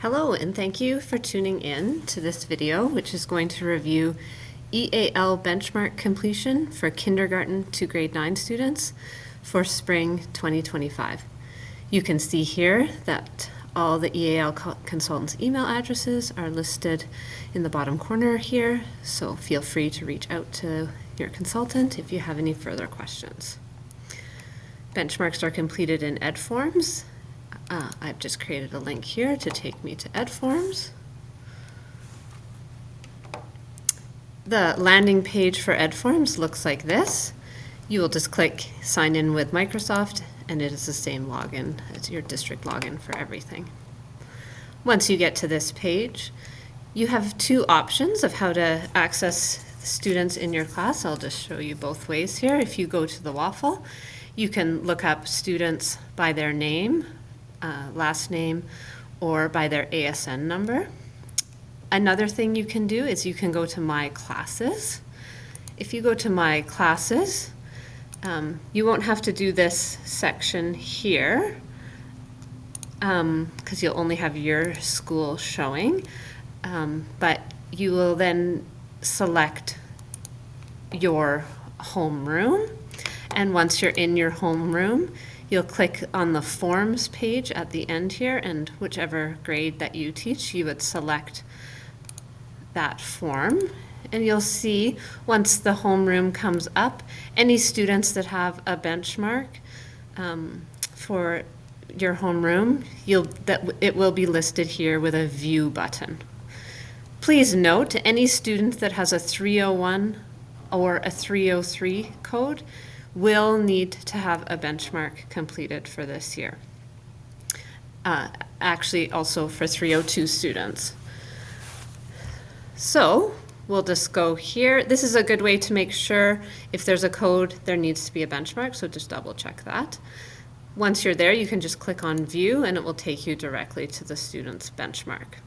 Hello, and thank you for tuning in to this video, which is going to review EAL Benchmark Completion for kindergarten to grade 9 students for spring 2025. You can see here that all the EAL consultants' email addresses are listed in the bottom corner here, so feel free to reach out to your consultant if you have any further questions. Benchmarks are completed in EdForms. I've just created a link here to take me to EdForms. The landing page for EdForms looks like this. You will just click sign in with Microsoft, and it is the same login as your district login for everything. Once you get to this page, you have two options of how to access students in your class. I'll just show you both ways here. If you go to the waffle, you can look up students by their name, last name, or by their ASN number. Another thing you can do is you can go to My Classes. If you go to My Classes, you won't have to do this section here because you'll only have your school showing, but you will then select your homeroom, and once you're in your homeroom, you'll click on the forms page at the end here, and whichever grade that you teach, you would select that form. And you'll see once the homeroom comes up, any students that have a benchmark for your homeroom, it will be listed here with a view button. Please note, any student that has a 301 or a 303 code will need to have a benchmark completed for this year. Actually, also for 302 students. So we'll just go here. This is a good way to make sure if there's a code, there needs to be a benchmark, so just double check that. Once you're there, you can just click on View, and it will take you directly to the student's benchmark.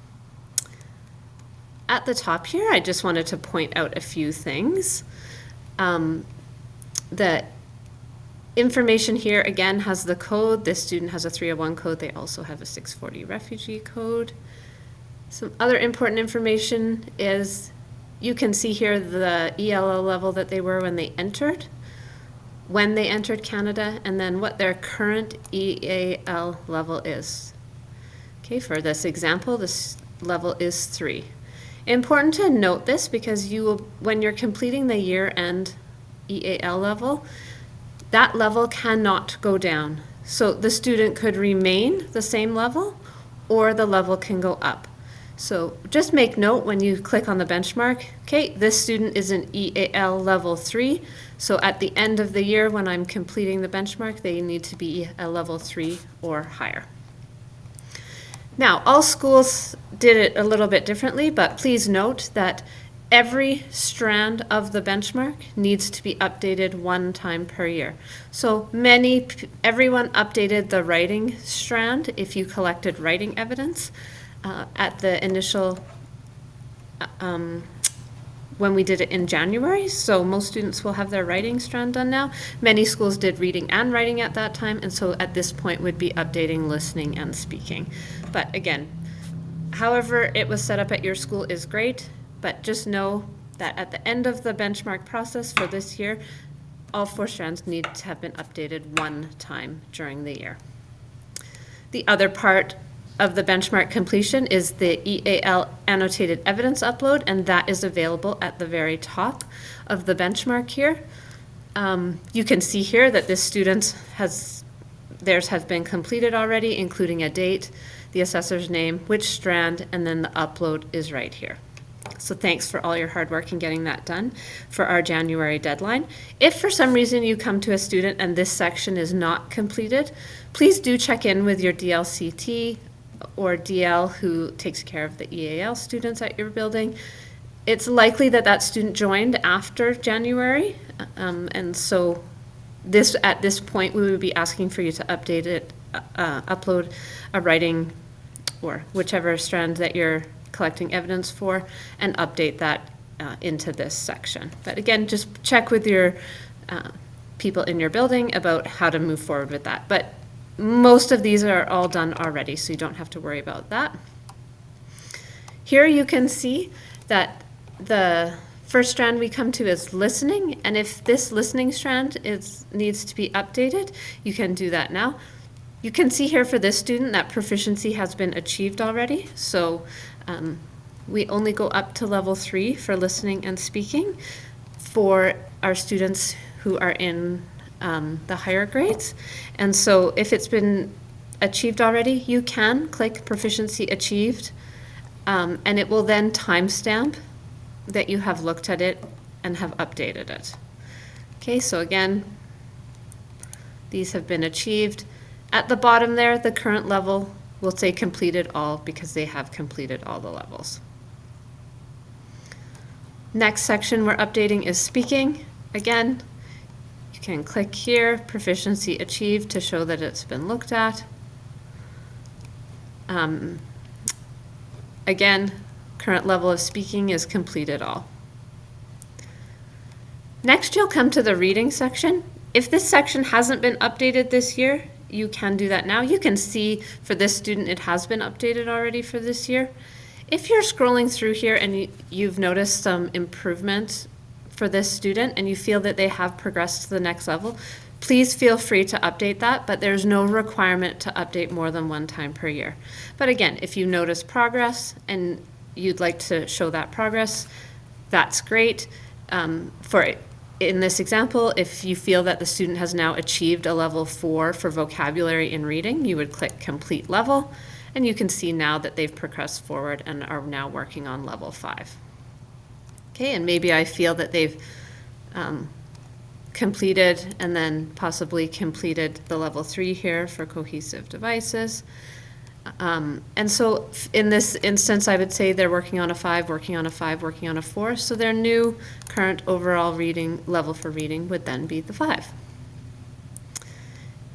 At the top here, I just wanted to point out a few things. The information here again has the code. This student has a 301 code. They also have a 640 refugee code. Some other important information is you can see here the ELL level that they were when they entered Canada, and then what their current EAL level is. Okay, for this example, this level is 3. Important to note this because you will, when you're completing the year-end EAL level, that level cannot go down. So the student could remain the same level, or the level can go up. So just make note when you click on the benchmark, okay, this student is an EAL level 3, so at the end of the year when I'm completing the benchmark, they need to be a level 3 or higher. Now, all schools did it a little bit differently, but please note that every strand of the benchmark needs to be updated one time per year. So everyone updated the writing strand if you collected writing evidence at the initial, when we did it in January. So most students will have their writing strand done now. Many schools did reading and writing at that time, and so at this point would be updating listening and speaking. But again, however it was set up at your school is great. But just know that at the end of the benchmark process for this year, all 4 strands need to have been updated one time during the year. The other part of the benchmark completion is the EAL annotated evidence upload, and that is available at the very top of the benchmark here. You can see here that this student theirs has been completed already, including a date, the assessor's name, which strand, and then the upload is right here. So thanks for all your hard work in getting that done for our January deadline. If for some reason you come to a student and this section is not completed, please do check in with your DLCT or DL who takes care of the EAL students at your building. It's likely that that student joined after January, and so at this point we would be asking for you to update it, upload a writing or whichever strand that you're collecting evidence for, and update that into this section. But again, just check with your people in your building about how to move forward with that. But most of these are all done already, so you don't have to worry about that. Here you can see that the first strand we come to is listening, and if this listening strand needs to be updated, you can do that now. You can see here for this student that proficiency has been achieved already, so we only go up to level 3 for listening and speaking for our students who are in the higher grades. And so if it's been achieved already, you can click proficiency achieved, and it will then timestamp that you have looked at it and have updated it. Okay, so again, these have been achieved. At the bottom there, the current level will say completed all because they have completed all the levels. Next section we're updating is speaking. Again, you can click here, proficiency achieved, to show that it's been looked at. Again, current level of speaking is completed all. Next, you'll come to the reading section. If this section hasn't been updated this year, you can do that now. You can see for this student it has been updated already for this year. If you're scrolling through here and you've noticed some improvement for this student and you feel that they have progressed to the next level, please feel free to update that, but there's no requirement to update more than one time per year. But again, if you notice progress and you'd like to show that progress, that's great. In this example, if you feel that the student has now achieved a level 4 for vocabulary in reading, you would click complete level, and you can see now that they've progressed forward and are now working on level 5. Okay, and maybe I feel that they've completed and then possibly completed the level 3 here for cohesive devices. And so in this instance, I would say they're working on a 5, working on a 5, working on a 4. So their new current overall reading level for reading would then be the 5.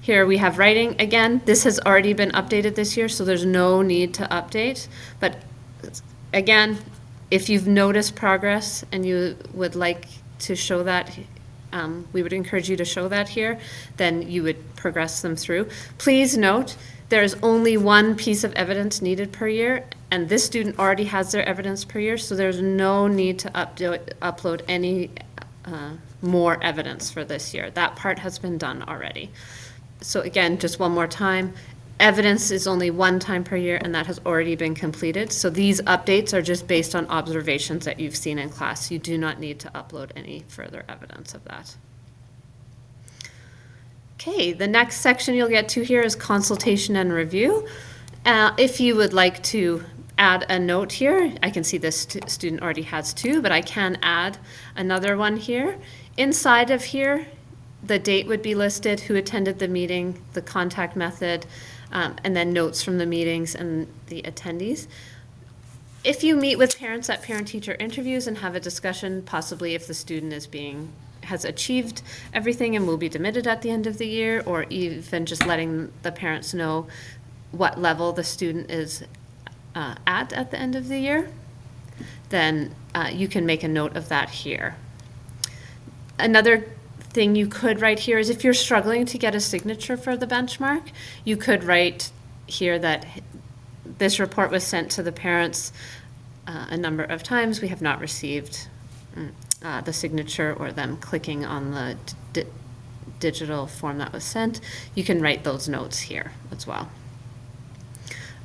Here we have writing. Again, this has already been updated this year, so there's no need to update. But again, if you've noticed progress and you would like to show that, we would encourage you to show that here, then you would progress them through. Please note, there's only one piece of evidence needed per year, and this student already has their evidence per year, so there's no need to upload any more evidence for this year. That part has been done already. So again, just one more time, evidence is only one time per year, and that has already been completed. So these updates are just based on observations that you've seen in class. You do not need to upload any further evidence of that. Okay, the next section you'll get to here is consultation and review. If you would like to add a note here, I can see this student already has 2, but I can add another one here. Inside of here, the date would be listed, who attended the meeting, the contact method, and then notes from the meetings and the attendees. If you meet with parents at parent-teacher interviews and have a discussion, possibly if the student has achieved everything and will be demoted at the end of the year, or even just letting the parents know what level the student is at the end of the year, then you can make a note of that here. Another thing you could write here is if you're struggling to get a signature for the benchmark, you could write here that this report was sent to the parents a number of times. We have not received the signature or them clicking on the digital form that was sent. You can write those notes here as well.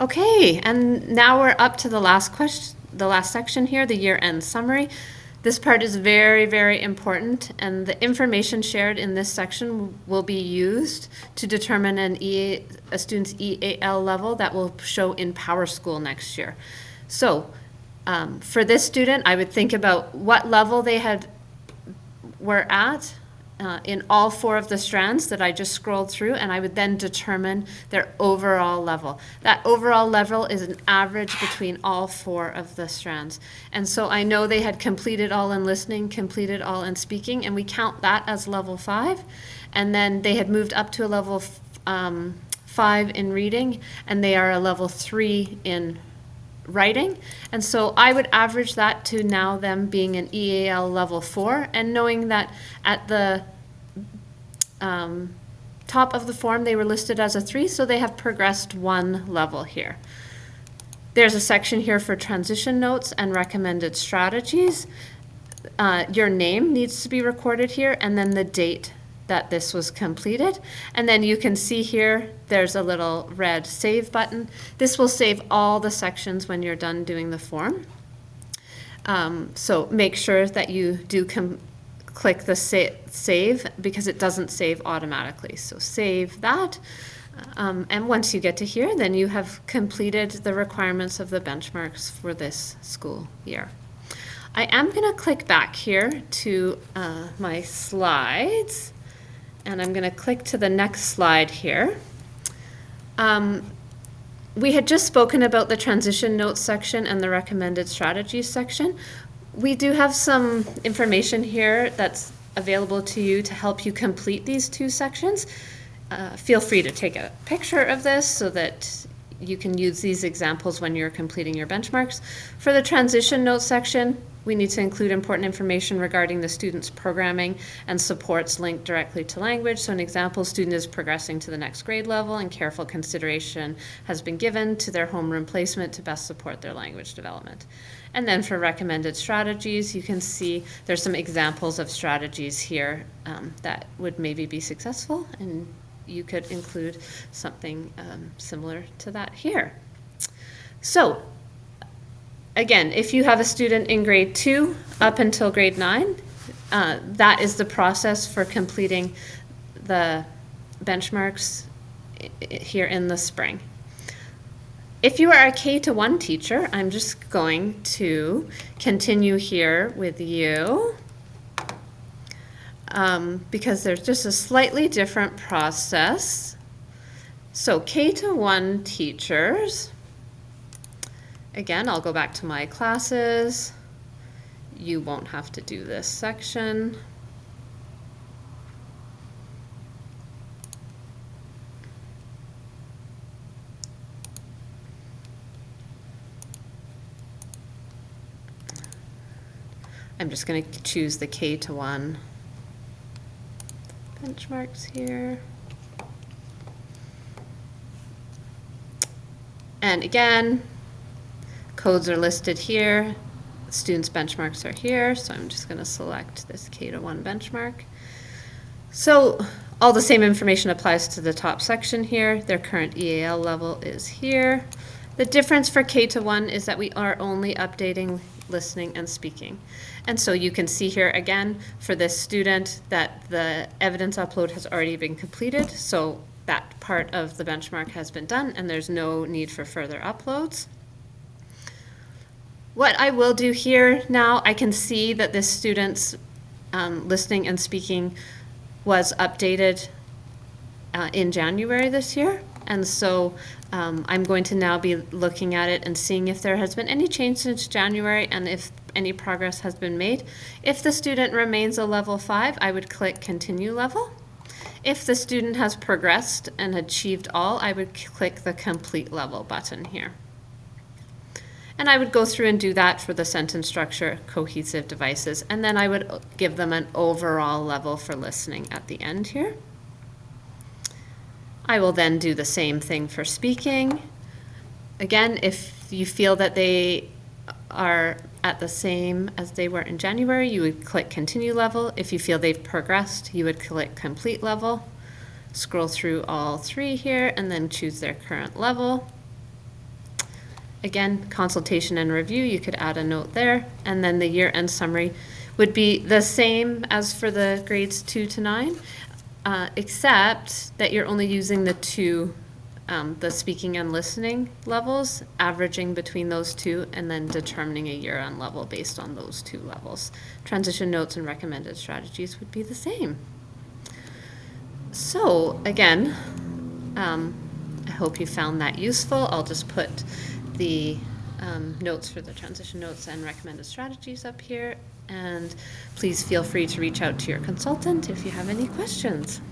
Okay, and now we're up to the last section here, the year-end summary. This part is very, very important, and the information shared in this section will be used to determine a student's EAL level that will show in PowerSchool next year. So for this student, I would think about what level they were at in all 4 of the strands that I just scrolled through, and I would then determine their overall level. That overall level is an average between all 4 of the strands. And so I know they had completed all in listening, completed all in speaking, and we count that as level 5. And then they had moved up to a level 5 in reading, and they are a level 3 in writing. And so I would average that to now them being an EAL level 4, and knowing that at the top of the form they were listed as a 3, so they have progressed 1 level here. There's a section here for transition notes and recommended strategies. Your name needs to be recorded here, and then the date that this was completed. And then you can see here, there's a little red save button. This will save all the sections when you're done doing the form. So make sure that you do click the save, because it doesn't save automatically. So save that. And once you get to here, then you have completed the requirements of the benchmarks for this school year. I am going to click back here to my slides, and I'm going to click to the next slide here. We had just spoken about the transition notes section and the recommended strategies section. We do have some information here that's available to you to help you complete these two sections. Feel free to take a picture of this so that you can use these examples when you're completing your benchmarks. For the transition notes section, we need to include important information regarding the student's programming and supports linked directly to language. So an example, student is progressing to the next grade level and careful consideration has been given to their homeroom placement to best support their language development. And then for recommended strategies, you can see there's some examples of strategies here that would maybe be successful, and you could include something similar to that here. So again, if you have a student in grade 2 up until grade 9, that is the process for completing the benchmarks here in the spring. If you are a K-1 teacher, I'm just going to continue here with you because there's just a slightly different process. So K-1 teachers, again, I'll go back to my classes. You won't have to do this section. I'm just going to choose the K-1 benchmarks here. And again, codes are listed here. Students' benchmarks are here, so I'm just going to select this K-1 benchmark. So all the same information applies to the top section here. Their current EAL level is here. The difference for K-1 is that we are only updating listening and speaking. And so you can see here again for this student that the evidence upload has already been completed. So that part of the benchmark has been done and there's no need for further uploads. What I will do here now, I can see that this student's listening and speaking was updated in January this year. And so I'm going to now be looking at it and seeing if there has been any change since January and if any progress has been made. If the student remains a level 5, I would click continue level. If the student has progressed and achieved all, I would click the complete level button here. And I would go through and do that for the sentence structure, cohesive devices, and then I would give them an overall level for listening at the end here. I will then do the same thing for speaking. Again, if you feel that they are at the same as they were in January, you would click continue level. If you feel they've progressed, you would click complete level. Scroll through all 3 here and then choose their current level. Again, consultation and review, you could add a note there. And then the year-end summary would be the same as for the grades 2 to 9. Except that you're only using the two, the speaking and listening levels, averaging between those two, and then determining a year-end level based on those 2 levels. Transition notes and recommended strategies would be the same. So again, I hope you found that useful. I'll just put the notes for the transition notes and recommended strategies up here. And please feel free to reach out to your consultant if you have any questions.